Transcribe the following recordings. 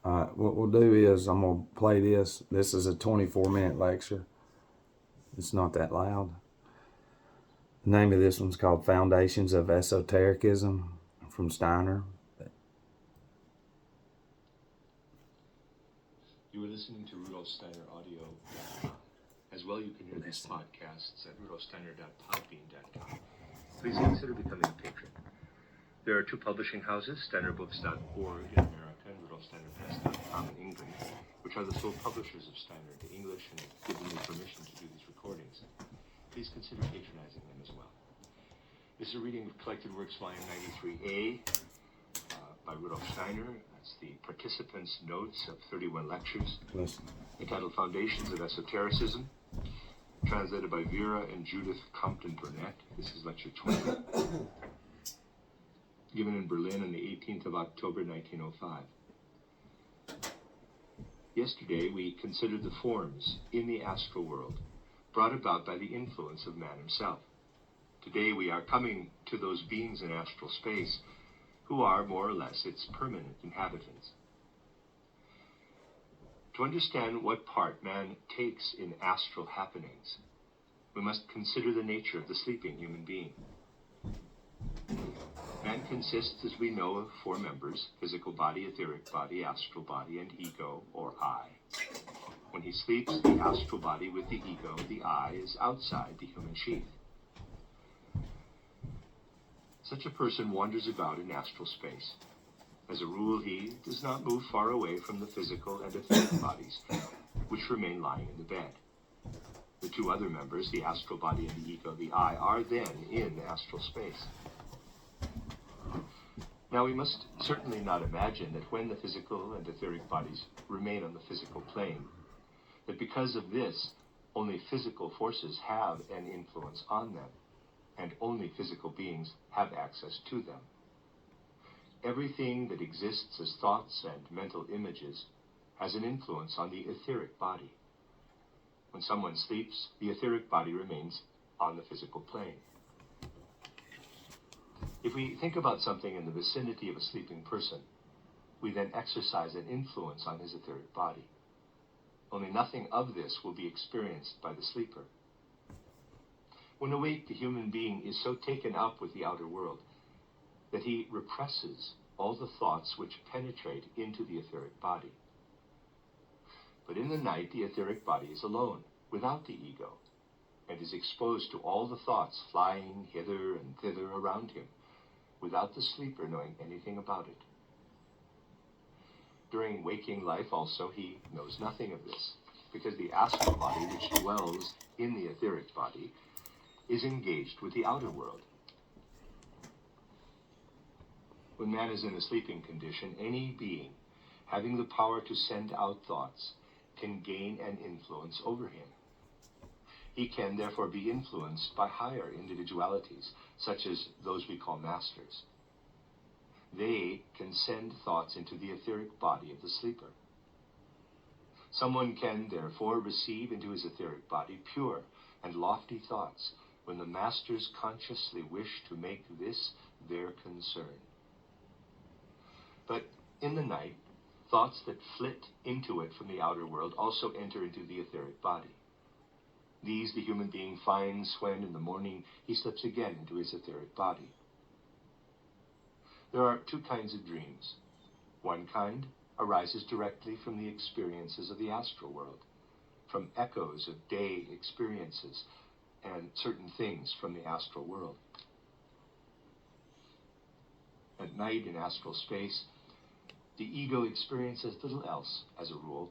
What we'll do is I'm going to play this. This is a 24-minute lecture. It's not that loud. The name of this one's called Foundations of Esotericism from Steiner. You are listening to Rudolf Steiner audio. As well, you can hear these podcasts at rudolfsteiner.podbean.com. Please consider becoming a patron. There are two publishing houses, steinerbooks.org in America and rudolfsteinerpress.com in England, which are the sole publishers of Steiner into English and have given me permission to do these recordings. Please consider patronizing them as well. This is a reading of Collected Works, Volume 93A by Rudolf Steiner. That's the participants' notes of 31 lectures. Listen. Entitled Foundations of Esotericism, translated by Vera and Judith Compton-Burnett. This is lecture 20, given in Berlin on the 18th of October, 1905. Yesterday, we considered the forms in the astral world brought about by the influence of man himself. Today, we are coming to those beings in astral space who are more or less its permanent inhabitants. To understand what part man takes in astral happenings, we must consider the nature of the sleeping human being. Man consists, as we know, of four members: physical body, etheric body, astral body, and ego, or I. When he sleeps, the astral body with the ego, the I, is outside the human sheath. Such a person wanders about in astral space. As a rule, he does not move far away from the physical and etheric bodies, which remain lying in the bed. The two other members, the astral body and the ego, the I, are then in astral space. Now, we must certainly not imagine that when the physical and etheric bodies remain on the physical plane, that because of this, only physical forces have an influence on them, and only physical beings have access to them. Everything that exists as thoughts and mental images has an influence on the etheric body. When someone sleeps, the etheric body remains on the physical plane. If we think about something in the vicinity of a sleeping person, we then exercise an influence on his etheric body. Only nothing of this will be experienced by the sleeper. When awake, the human being is so taken up with the outer world that he represses all the thoughts which penetrate into the etheric body. But in the night, the etheric body is alone, without the ego, and is exposed to all the thoughts flying hither and thither around him, without the sleeper knowing anything about it. During waking life also, he knows nothing of this, because the astral body, which dwells in the etheric body, is engaged with the outer world. When man is in a sleeping condition, any being having the power to send out thoughts can gain an influence over him. He can therefore be influenced by higher individualities, such as those we call masters. They can send thoughts into the etheric body of the sleeper. Someone can therefore receive into his etheric body pure and lofty thoughts when the masters consciously wish to make this their concern. But in the night, thoughts that flit into it from the outer world also enter into the etheric body. These the human being finds when, in the morning, he slips again into his etheric body. There are two kinds of dreams. One kind arises directly from the experiences of the astral world, from echoes of day experiences and certain things from the astral world. At night in astral space, the ego experiences little else, as a rule,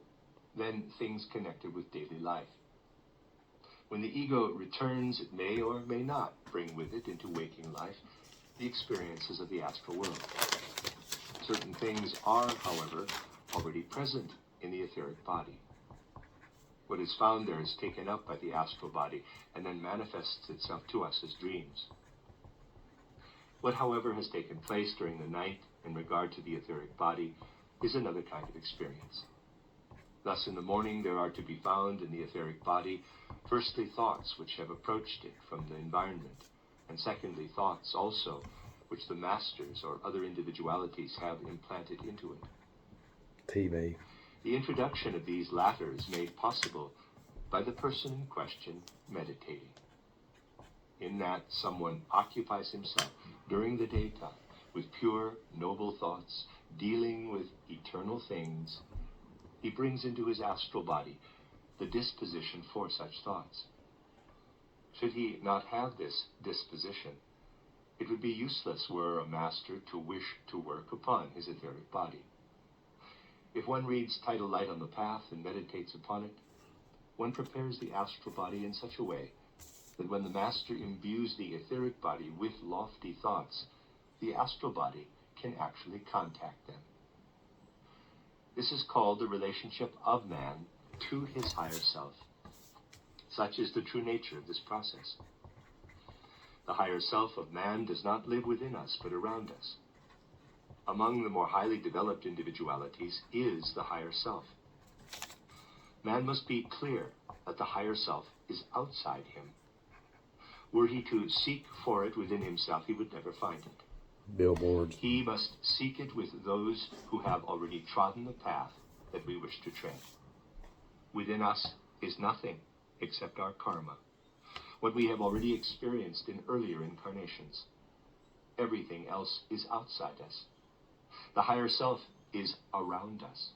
than things connected with daily life. When the ego returns, it may or may not bring with it into waking life the experiences of the astral world. Certain things are, however, already present in the etheric body. What is found there is taken up by the astral body and then manifests itself to us as dreams. What, however, has taken place during the night in regard to the etheric body is another kind of experience. Thus, in the morning, there are to be found in the etheric body, firstly, thoughts which have approached it from the environment, and secondly, thoughts also which the masters or other individualities have implanted into it. TV. The introduction of these latter is made possible by the person in question meditating. In that someone occupies himself during the daytime with pure, noble thoughts, dealing with eternal things, he brings into his astral body the disposition for such thoughts. Should he not have this disposition, it would be useless were a master to wish to work upon his etheric body. If one reads Tidal Light on the Path and meditates upon it, one prepares the astral body in such a way that when the master imbues the etheric body with lofty thoughts, the astral body can actually contact them. This is called the relationship of man to his higher self. Such is the true nature of this process. The higher self of man does not live within us, but around us. Among the more highly developed individualities is the higher self. Man must be clear that the higher self is outside him. Were he to seek for it within himself, he would never find it. Billboards. He must seek it with those who have already trodden the path that we wish to tread. Within us is nothing except our karma, what we have already experienced in earlier incarnations. Everything else is outside us. The higher self is around us.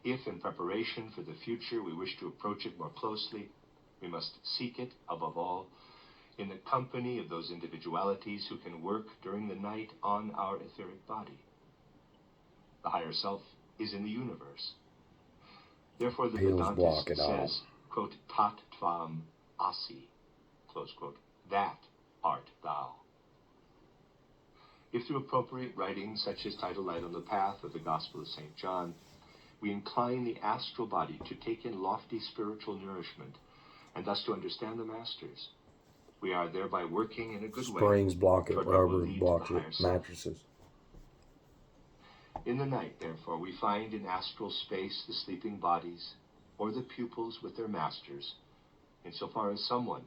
If, in preparation for the future, we wish to approach it more closely, we must seek it, above all, in the company of those individualities who can work during the night on our etheric body. The higher self is in the universe. Therefore, the Vedantist says, quote, tat tvam asi, close quote, that art thou. If through appropriate writings such as Tidal Light on the Path or the Gospel of St. John, we incline the astral body to take in lofty spiritual nourishment and thus to understand the masters, we are thereby working in a good way. Springs block it, toward what will rubber lead to blocks the it, higher self. mattresses. In the night, therefore, we find in astral space the sleeping bodies or the pupils with their masters, insofar as someone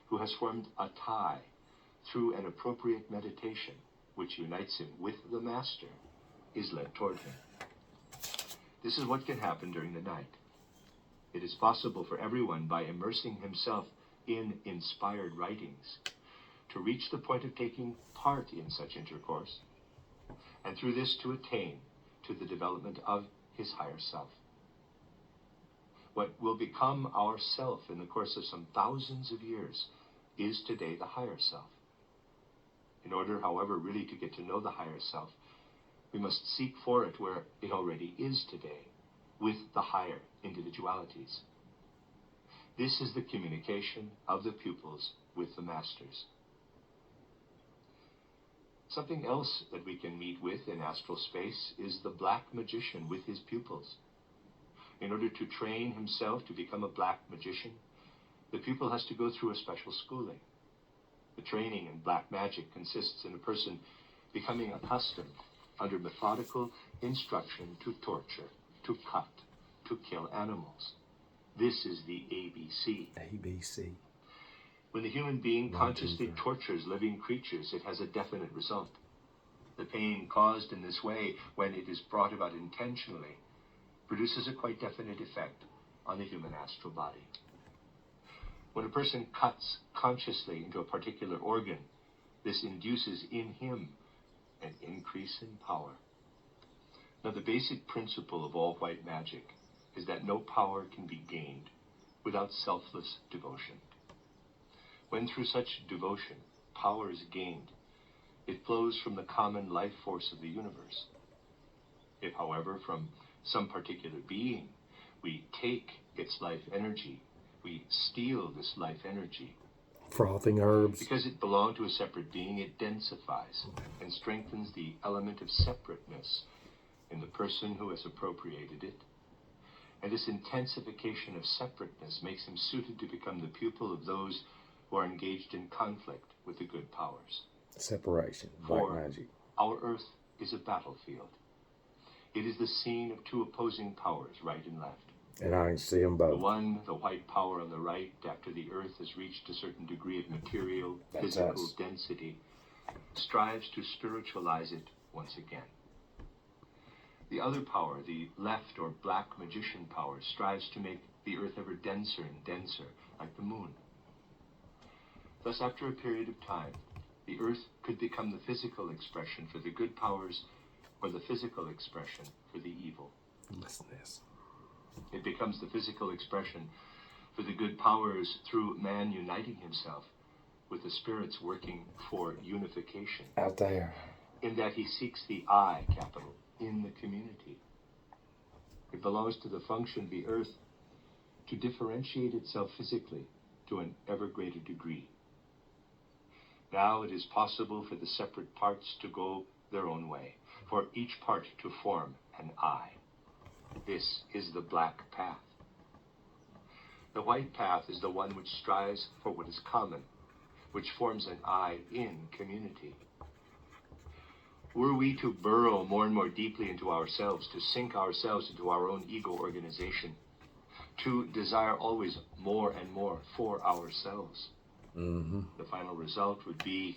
who has formed a tie through an appropriate meditation which unites him with the master is led toward him. This is what can happen during the night. It is possible for everyone, by immersing himself in inspired writings, to reach the point of taking part in such intercourse, and through this to attain to the development of his higher self. What will become our self in the course of some thousands of years is today the higher self. In order, however, really to get to know the higher self, we must seek for it where it already is today, with the higher individualities. This is the communication of the pupils with the masters. Something else that we can meet with in astral space is the black magician with his pupils. In order to train himself to become a black magician, the pupil has to go through a special schooling. The training in black magic consists in a person becoming accustomed, under methodical instruction, to torture, to cut, to kill animals. This is the ABC. ABC. When the human being 1, consciously 2, 3. tortures living creatures, it has a definite result. The pain caused in this way, when it is brought about intentionally, produces a quite definite effect on the human astral body. When a person cuts consciously into a particular organ, this induces in him an increase in power. Now, the basic principle of all white magic is that no power can be gained without selfless devotion. When through such devotion power is gained, it flows from the common life force of the universe. If, however, from some particular being we take its life energy, we steal this life energy, Frothing herbs. because it belonged to a separate being, it densifies and strengthens the element of separateness in the person who has appropriated it. And this intensification of separateness makes him suited to become the pupil of those who are engaged in conflict with the good powers. Separation. Black For magic. our earth is a battlefield. It is the scene of two opposing powers, right and left. And I can see them The both. one, the white power on the right, after the earth has reached a certain degree of material, That's physical us. density, strives to spiritualize it once again. The other power, the left or black magician power, strives to make the earth ever denser and denser, like the moon. Thus, after a period of time, the earth could become the physical expression for the good powers, or the physical expression for the evil. Listen to this. It becomes the physical expression for the good powers through man uniting himself with the spirits working for unification. Out there. In that he seeks the I capital in the community. It belongs to the function of the earth to differentiate itself physically to an ever greater degree. Now it is possible for the separate parts to go their own way, for each part to form an I. This is the black path. The white path is the one which strives for what is common, which forms an I in community. Were we to burrow more and more deeply into ourselves, to sink ourselves into our own ego organization, to desire always more and more for ourselves, the final result would be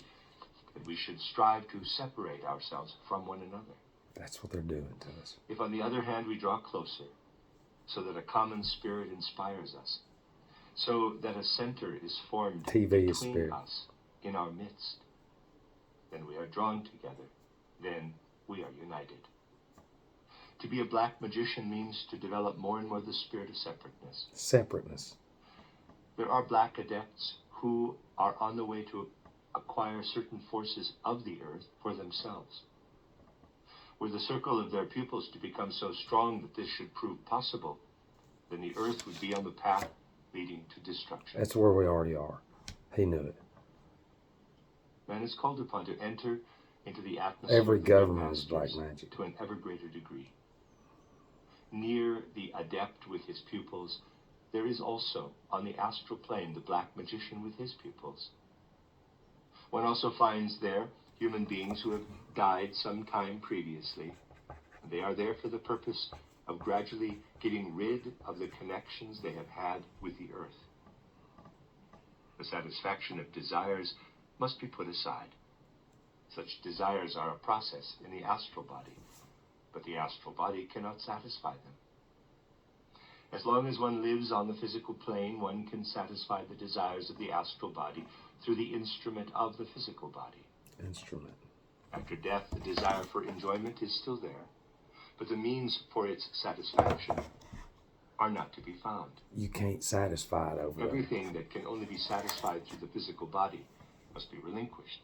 that we should strive to separate ourselves from one another. That's what they're doing to us. If, on the other hand, we draw closer, so that a common spirit inspires us, so that a center is formed between us, in our midst, then we are drawn together. Then we are united. To be a black magician means to develop more and more the spirit of separateness. Separateness. There are black adepts who are on the way to acquire certain forces of the earth for themselves. Were the circle of their pupils to become so strong that this should prove possible, then the earth would be on the path leading to destruction. That's where we already are. He knew it. Man is called upon to enter into the atmosphere Every of the government is masters black magic. to an ever greater degree. Near the adept with his pupils, there is also, on the astral plane, the black magician with his pupils. One also finds there human beings who have died some time previously. They are there for the purpose of gradually getting rid of the connections they have had with the earth. The satisfaction of desires must be put aside. Such desires are a process in the astral body, but the astral body cannot satisfy them. As long as one lives on the physical plane, one can satisfy the desires of the astral body through the instrument of the physical body. Instrument. After death, the desire for enjoyment is still there, but the means for its satisfaction are not to be found. You can't satisfy it over there. Everything that can only be satisfied through the physical body must be relinquished.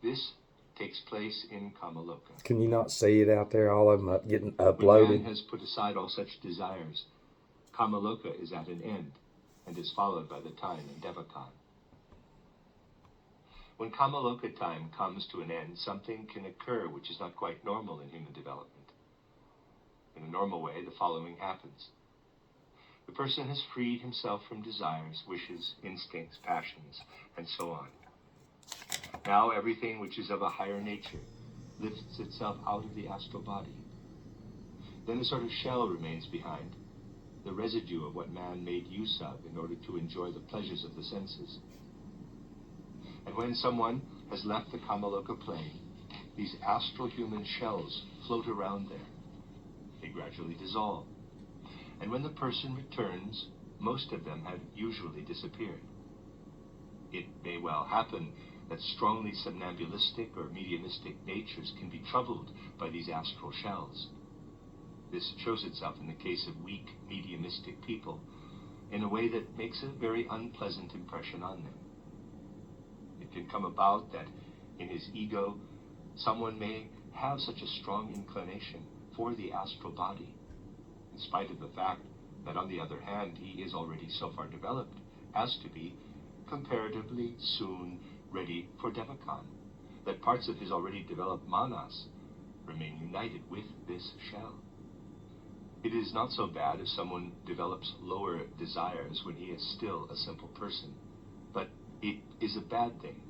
This takes place in Kamaloka. Can you not see it out there? All of them getting When uploaded. man has put aside all such desires, Kamaloka is at an end and is followed by the time in Devakan. When Kamaloka time comes to an end, something can occur which is not quite normal in human development. In a normal way, the following happens. The person has freed himself from desires, wishes, instincts, passions, and so on. Now everything which is of a higher nature lifts itself out of the astral body. Then a sort of shell remains behind, the residue of what man made use of in order to enjoy the pleasures of the senses. And when someone has left the Kamaloka plane, these astral human shells float around there. They gradually dissolve. And when the person returns, most of them have usually disappeared. It may well happen that strongly somnambulistic or mediumistic natures can be troubled by these astral shells. This shows itself in the case of weak mediumistic people in a way that makes a very unpleasant impression on them. It can come about that in his ego, someone may have such a strong inclination for the astral body, in spite of the fact that, on the other hand, he is already so far developed as to be comparatively soon ready for Devakan, that parts of his already developed manas remain united with this shell. It is not so bad if someone develops lower desires when he is still a simple person, but it is a bad thing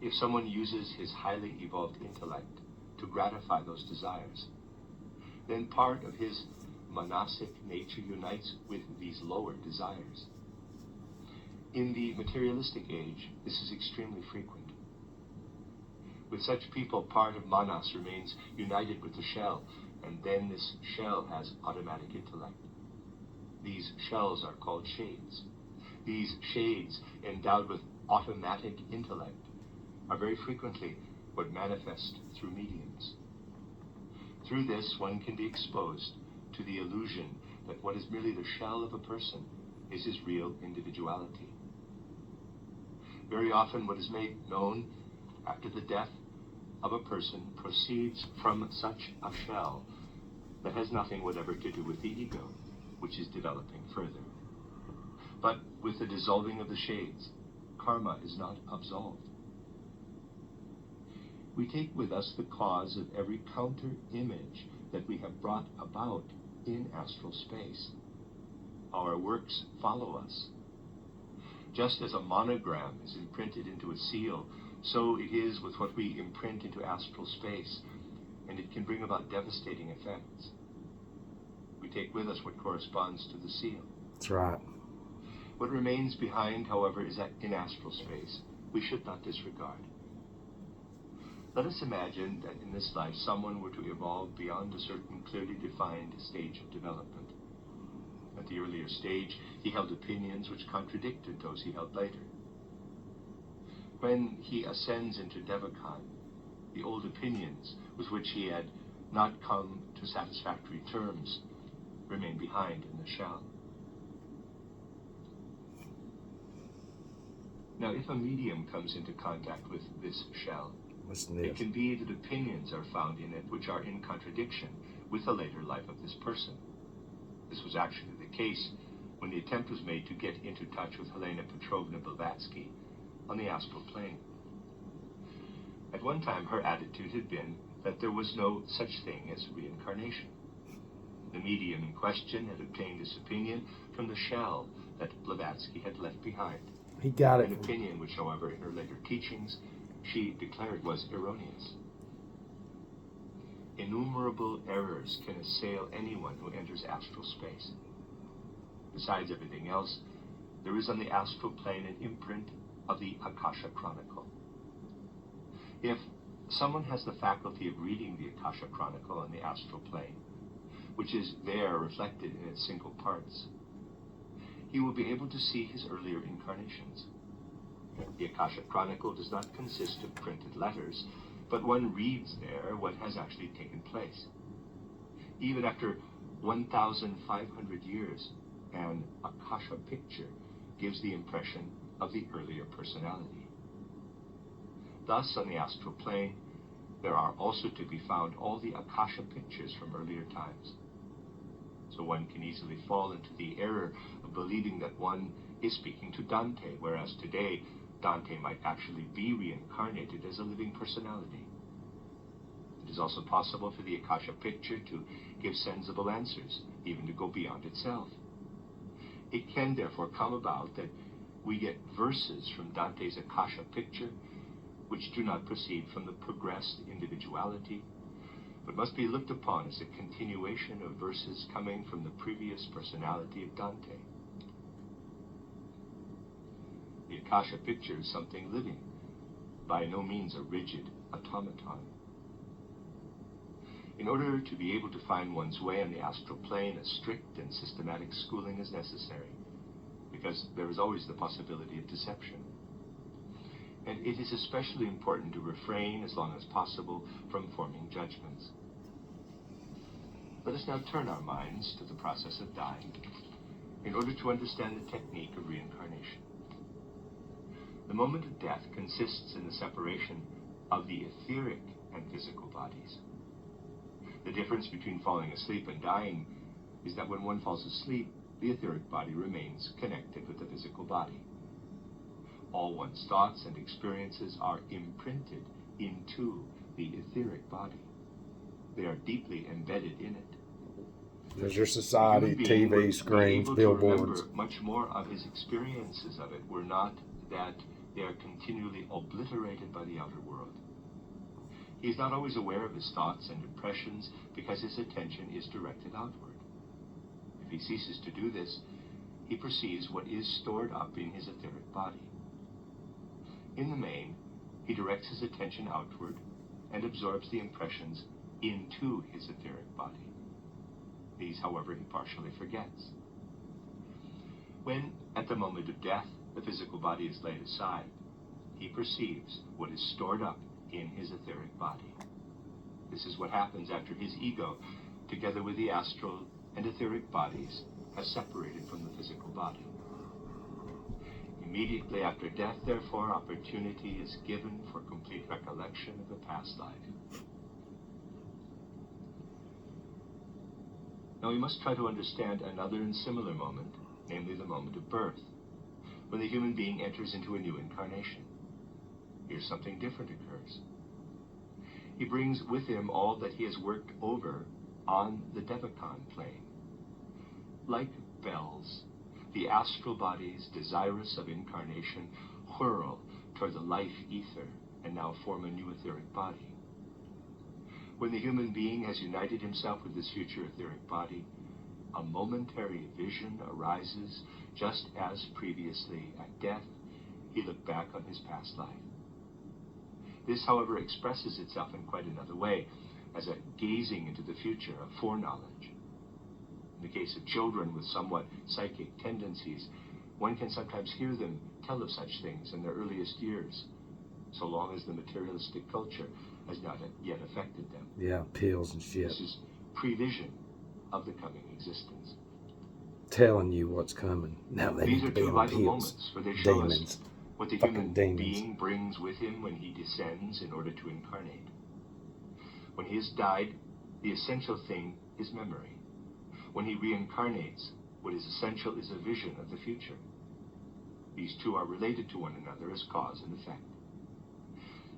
if someone uses his highly evolved intellect to gratify those desires. Then part of his manasic nature unites with these lower desires. In the materialistic age, this is extremely frequent. With such people, part of manas remains united with the shell, and then this shell has automatic intellect. These shells are called shades. These shades, endowed with automatic intellect, are very frequently what manifest through mediums. Through this, one can be exposed to the illusion that what is merely the shell of a person is his real individuality. Very often, what is made known after the death of a person proceeds from such a shell that has nothing whatever to do with the ego, which is developing further. But with the dissolving of the shades, karma is not absolved. We take with us the cause of every counter-image that we have brought about in astral space. Our works follow us. Just as a monogram is imprinted into a seal, so it is with what we imprint into astral space, and it can bring about devastating effects. We take with us what corresponds to the seal. That's right. What remains behind, however, is that in astral space we should not disregard. Let us imagine that in this life someone were to evolve beyond a certain clearly defined stage of development. At the earlier stage, he held opinions which contradicted those he held later. When he ascends into Devachan, the old opinions with which he had not come to satisfactory terms remain behind in the shell. Now, if a medium comes into contact with this shell, it can be that opinions are found in it which are in contradiction with the later life of this person. This was actually the case when the attempt was made to get into touch with Helena Petrovna Blavatsky on the astral plane. At one time, her attitude had been that there was no such thing as reincarnation. The medium in question had obtained this opinion from the shell that Blavatsky had left behind. He got it. An opinion which, however, in her later teachings, she declared was erroneous. Innumerable errors can assail anyone who enters astral space. Besides everything else, there is on the astral plane an imprint of the Akasha Chronicle. If someone has the faculty of reading the Akasha Chronicle on the astral plane, which is there reflected in its single parts, he will be able to see his earlier incarnations. The Akasha Chronicle does not consist of printed letters, but one reads there what has actually taken place. Even after 1,500 years, an Akasha picture gives the impression of the earlier personality. Thus, on the astral plane, there are also to be found all the Akasha pictures from earlier times. So one can easily fall into the error of believing that one is speaking to Dante, whereas today Dante might actually be reincarnated as a living personality. It is also possible for the Akasha picture to give sensible answers, even to go beyond itself. It can therefore come about that we get verses from Dante's Akasha picture which do not proceed from the progressed individuality, but must be looked upon as a continuation of verses coming from the previous personality of Dante. The Akasha picture is something living, by no means a rigid automaton. In order to be able to find one's way on the astral plane, a strict and systematic schooling is necessary, because there is always the possibility of deception. And it is especially important to refrain as long as possible from forming judgments. Let us now turn our minds to the process of dying in order to understand the technique of reincarnation. The moment of death consists in the separation of the etheric and physical bodies. The difference between falling asleep and dying is that when one falls asleep, the etheric body remains connected with the physical body. All one's thoughts and experiences are imprinted into the etheric body. They are deeply embedded in it. There's your society, TV, screens, billboards. Much more of his experiences of it were not that they are continually obliterated by the outer world. He is not always aware of his thoughts and impressions because his attention is directed outward. If he ceases to do this, he perceives what is stored up in his etheric body. In the main, he directs his attention outward and absorbs the impressions into his etheric body. These, however, he partially forgets. When, at the moment of death, the physical body is laid aside, he perceives what is stored up in his etheric body. This is what happens after his ego, together with the astral and etheric bodies, has separated from the physical body. Immediately after death, therefore, opportunity is given for complete recollection of the past life. Now we must try to understand another and similar moment, namely the moment of birth, when the human being enters into a new incarnation. Here something different occurs. He brings with him all that he has worked over on the Devachan plane. Like bells, the astral bodies, desirous of incarnation, whirl toward the life ether and now form a new etheric body. When the human being has united himself with this future etheric body, a momentary vision arises, just as previously at death he looked back on his past life. This, however, expresses itself in quite another way, as a gazing into the future, a foreknowledge. In the case of children with somewhat psychic tendencies, one can sometimes hear them tell of such things in their earliest years, so long as the materialistic culture has not yet affected them. Yeah, pills and shit. This is prevision of the coming existence. Telling you what's coming. Now they These need are to be two on vital pills. moments, for they show Demons. us what the Fucking human demons. being brings with him when he descends in order to incarnate. When he has died, the essential thing is memory. When he reincarnates, what is essential is a vision of the future. These two are related to one another as cause and effect.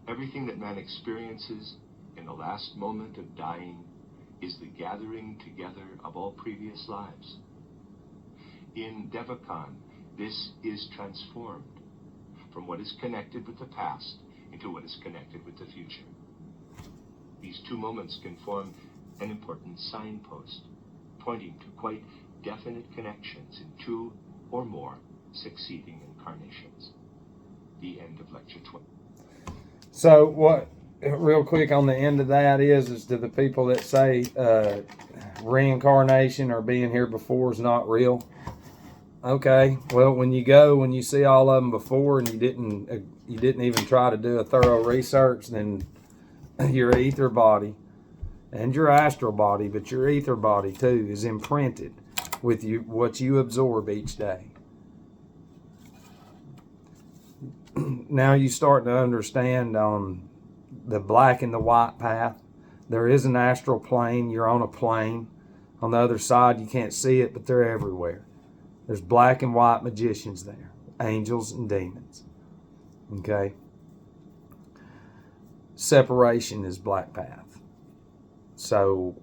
Everything that man experiences in the last moment of dying is the gathering together of all previous lives. In Devachan, this is transformed from what is connected with the past into what is connected with the future. These two moments can form an important signpost, pointing to quite definite connections in two or more succeeding incarnations. The end of lecture 20. So what, real quick on the end of that is to the people that say reincarnation or being here before is not real. Okay, well, when you see all of them before and you didn't even try to do a thorough research, then your ether body and your astral body, but your ether body too, is imprinted with you what you absorb each day. Now you start to understand on the black and the white path, there is an astral plane. You're on a plane. On the other side, you can't see it, but they're everywhere. There's black and white magicians there, angels and demons. Okay? Separation is black path. So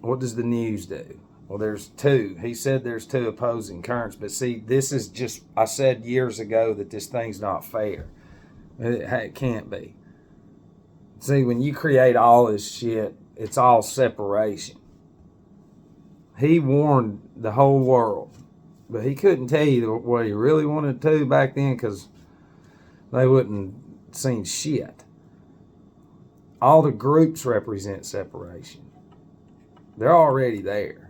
what does the news do? Well, there's two. He said there's two opposing currents, but see, this is just, I said years ago that this thing's not fair. It can't be. See, when you create all this shit, it's all separation. He warned the whole world, but he couldn't tell you what he really wanted to back then because they wouldn't seen shit. All the groups represent separation. They're already there.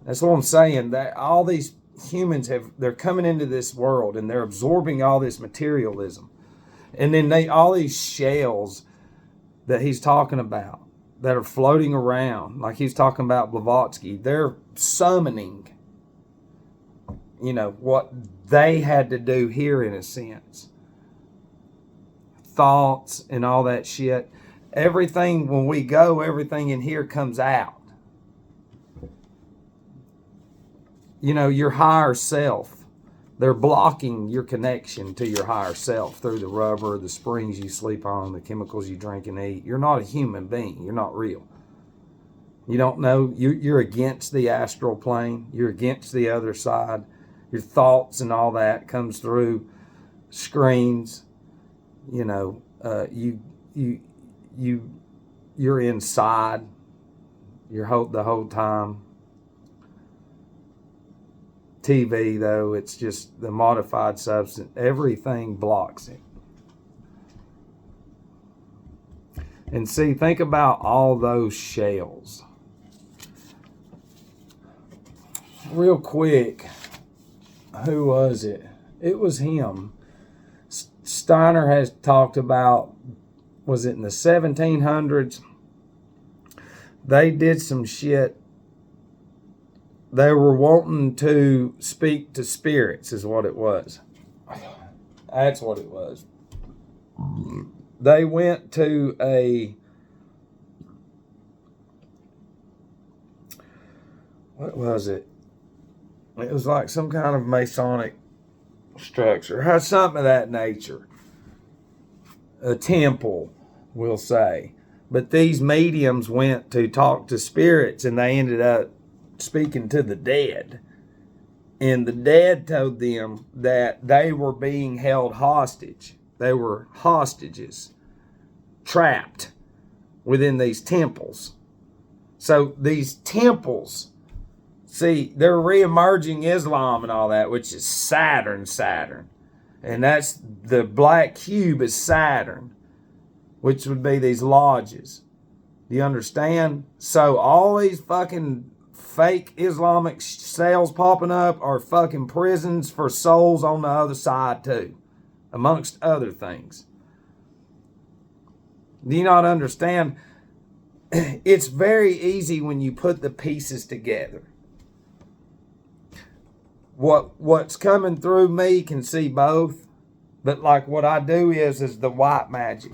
That's what I'm saying. That all these humans they're coming into this world and they're absorbing all this materialism. And then all these shells that he's talking about that are floating around, like he's talking about Blavatsky, they're summoning, what they had to do here in a sense. Thoughts and all that shit. Everything, when we go, everything in here comes out. Your higher self. They're blocking your connection to your higher self through the rubber, the springs you sleep on, the chemicals you drink and eat. You're not a human being. You're not real. You don't know. You're against the astral plane. You're against the other side. Your thoughts and all that comes through screens. You're inside. The whole time. TV, though, it's just the modified substance. Everything blocks it. And see, think about all those shells. Real quick, who was it? It was him. Steiner has talked about, was it in the 1700s? They did some shit. They were wanting to speak to spirits, is what it was. That's what it was. They went to what was it? It was like some kind of Masonic structure. Had something of that nature. A temple, we'll say. But these mediums went to talk to spirits, and they ended up speaking to the dead. And the dead told them that they were being held hostage. They were hostages, trapped within these temples. So these temples, see, they're re-emerging Islam and all that, which is Saturn. And that's the black cube is Saturn, which would be these lodges. Do you understand? So all these fucking fake Islamic cells popping up are fucking prisons for souls on the other side too, amongst other things. Do you not understand? It's very easy when you put the pieces together. What's coming through me can see both, but like what I do is the white magic.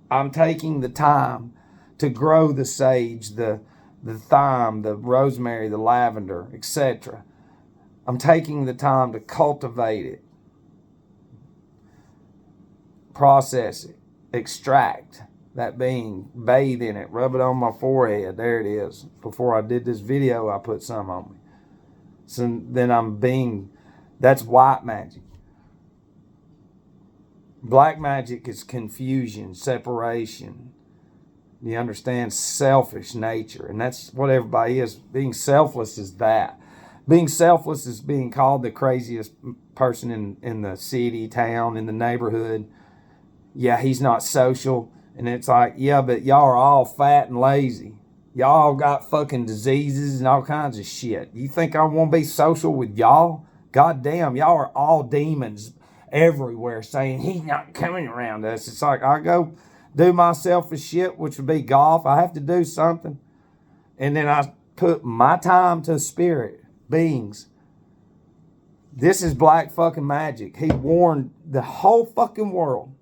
I'm taking the time to grow the sage, the thyme, the rosemary, the lavender, etc. I'm taking the time to cultivate it, process it, extract that being, bathe in it, rub it on my forehead. There it is. Before I did this video, I put some on me. So then that's white magic. Black magic is confusion, separation. You understand? Selfish nature. And that's what everybody is. Being selfless is that. Being selfless is being called the craziest person in the city, town, in the neighborhood. Yeah, he's not social. And it's like, yeah, but y'all are all fat and lazy. Y'all got fucking diseases and all kinds of shit. You think I want to be social with y'all? God damn, y'all are all demons everywhere saying he's not coming around us. It's like I go do my selfish shit, which would be golf. I have to do something. And then I put my time to spirit beings. This is black fucking magic. He warned the whole fucking world.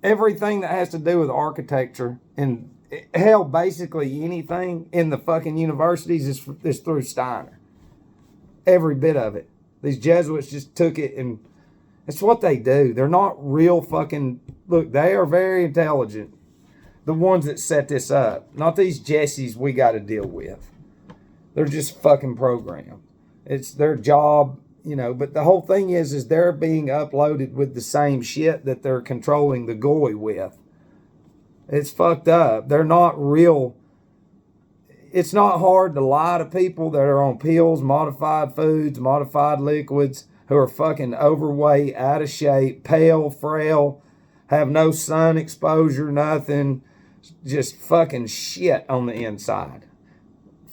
Everything that has to do with architecture and hell, basically anything in the fucking universities is through Steiner. Every bit of it. These Jesuits just took it, and it's what they do. They're not real fucking... Look, they are very intelligent. The ones that set this up. Not these Jessies we got to deal with. They're just fucking programmed. It's their job, you know. But the whole thing is they're being uploaded with the same shit that they're controlling the goy with. It's fucked up. They're not real. It's not hard to lie to people that are on pills, modified foods, modified liquids, who are fucking overweight, out of shape, pale, frail, have no sun exposure, nothing, just fucking shit on the inside.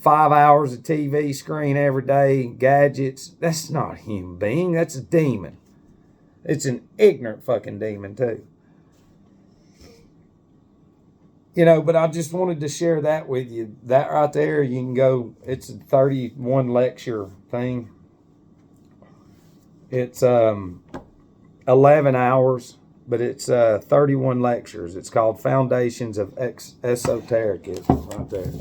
5 hours of TV screen every day, gadgets. That's not a human being. That's a demon. It's an ignorant fucking demon too. You know, but I just wanted to share that with you. That right there, you can go, it's a 31 lecture thing. It's 11 hours, but it's 31 lectures. It's called Foundations of Esotericism right there.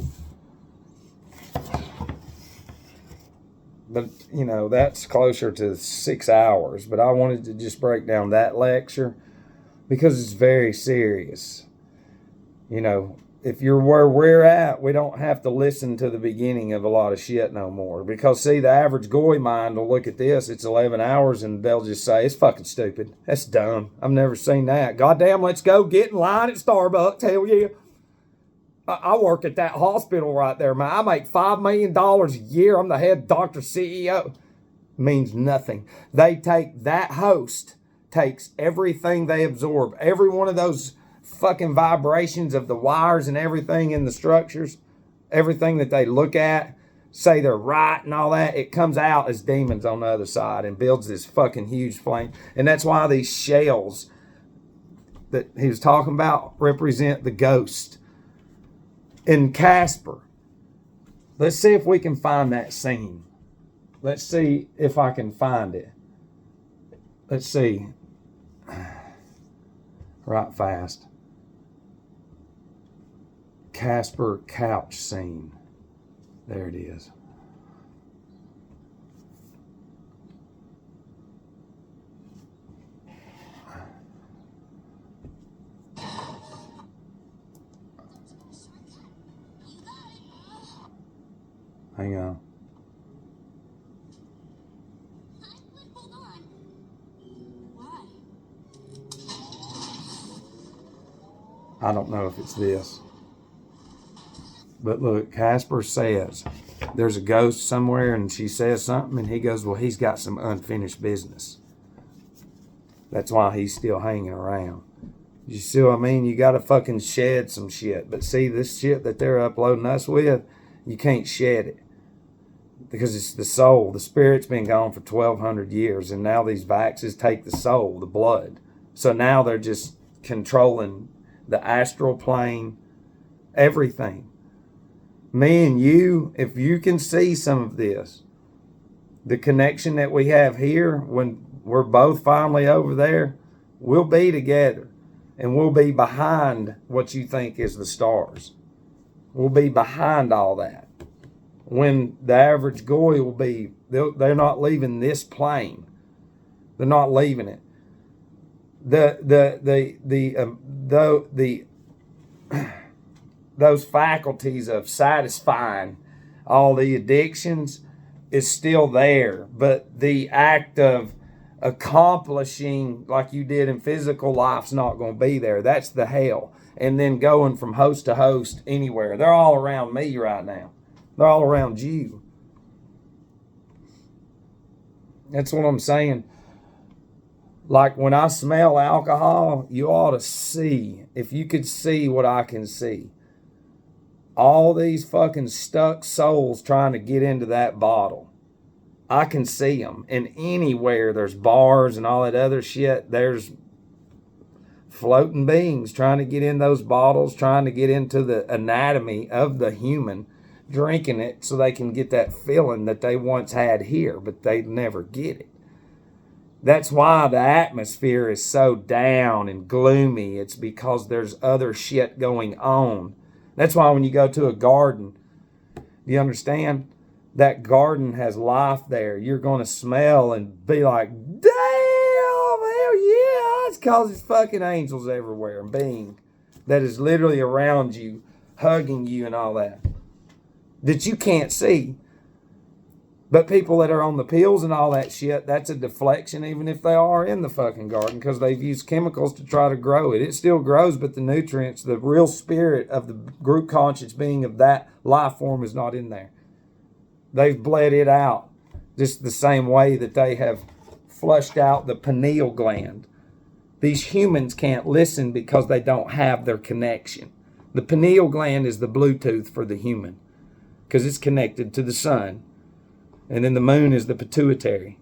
But, you know, that's closer to 6 hours. But I wanted to just break down that lecture because it's very serious. You know, if you're where we're at, we don't have to listen to the beginning of a lot of shit no more. Because, see, the average goy mind will look at this, it's 11 hours, and they'll just say, it's fucking stupid. That's dumb. I've never seen that. Goddamn, let's go get in line at Starbucks. Hell yeah. I work at that hospital right there, man. I make $5 million a year. I'm the head doctor, CEO. Means nothing. They take, that host takes everything they absorb. Every one of those fucking vibrations of the wires and everything in the structures, everything that they look at, say they're right and all that, it comes out as demons on the other side and builds this fucking huge flame. And that's why these shells that he was talking about represent the ghost. In Casper, let's see if we can find that scene. Let's see if I can find it. Let's see. Right fast. Casper couch scene. There it is. Hang on. Hold on. Why? I don't know if it's this. But look, Casper says there's a ghost somewhere and she says something and he goes, well, he's got some unfinished business. That's why he's still hanging around. You see what I mean? You got to fucking shed some shit. But see, this shit that they're uploading us with, you can't shed it. Because it's the soul. The spirit's been gone for 1,200 years. And now these vaxes take the soul, the blood. So now they're just controlling the astral plane, everything. Me and you, if you can see some of this, the connection that we have here, when we're both finally over there, we'll be together. And we'll be behind what you think is the stars. We'll be behind all that. When the average goy will be, they're not leaving this plane. They're not leaving it. Those faculties of satisfying all the addictions is still there, but the act of accomplishing like you did in physical life's not going to be there. That's the hell. And then going from host to host anywhere. They're all around me right now. They're all around you. That's what I'm saying. Like when I smell alcohol, you ought to see, if you could see what I can see. All these fucking stuck souls trying to get into that bottle. I can see them. And anywhere there's bars and all that other shit, there's floating beings trying to get in those bottles, trying to get into the anatomy of the human, drinking it so they can get that feeling that they once had here, but they never get it. That's why the atmosphere is so down and gloomy. It's because there's other shit going on. That's why when you go to a garden, you understand? That garden has life there. You're going to smell and be like, damn, hell yeah. It's because it's fucking angels everywhere and being that is literally around you, hugging you and all that you can't see. But people that are on the pills and all that shit, that's a deflection even if they are in the fucking garden because they've used chemicals to try to grow it. It still grows, but the nutrients, the real spirit of the group conscious being of that life form is not in there. They've bled it out just the same way that they have flushed out the pineal gland. These humans can't listen because they don't have their connection. The pineal gland is the Bluetooth for the human because it's connected to the sun. And then the moon is the pituitary.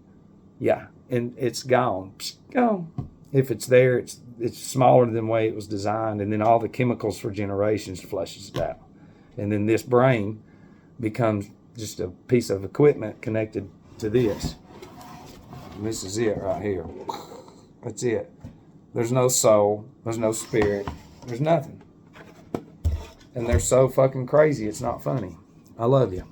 Yeah, and it's gone. Gone. If it's there, it's smaller than the way it was designed. And then all the chemicals for generations flushes it out. And then this brain becomes just a piece of equipment connected to this. And this is it right here. That's it. There's no soul. There's no spirit. There's nothing. And they're so fucking crazy, it's not funny. I love you.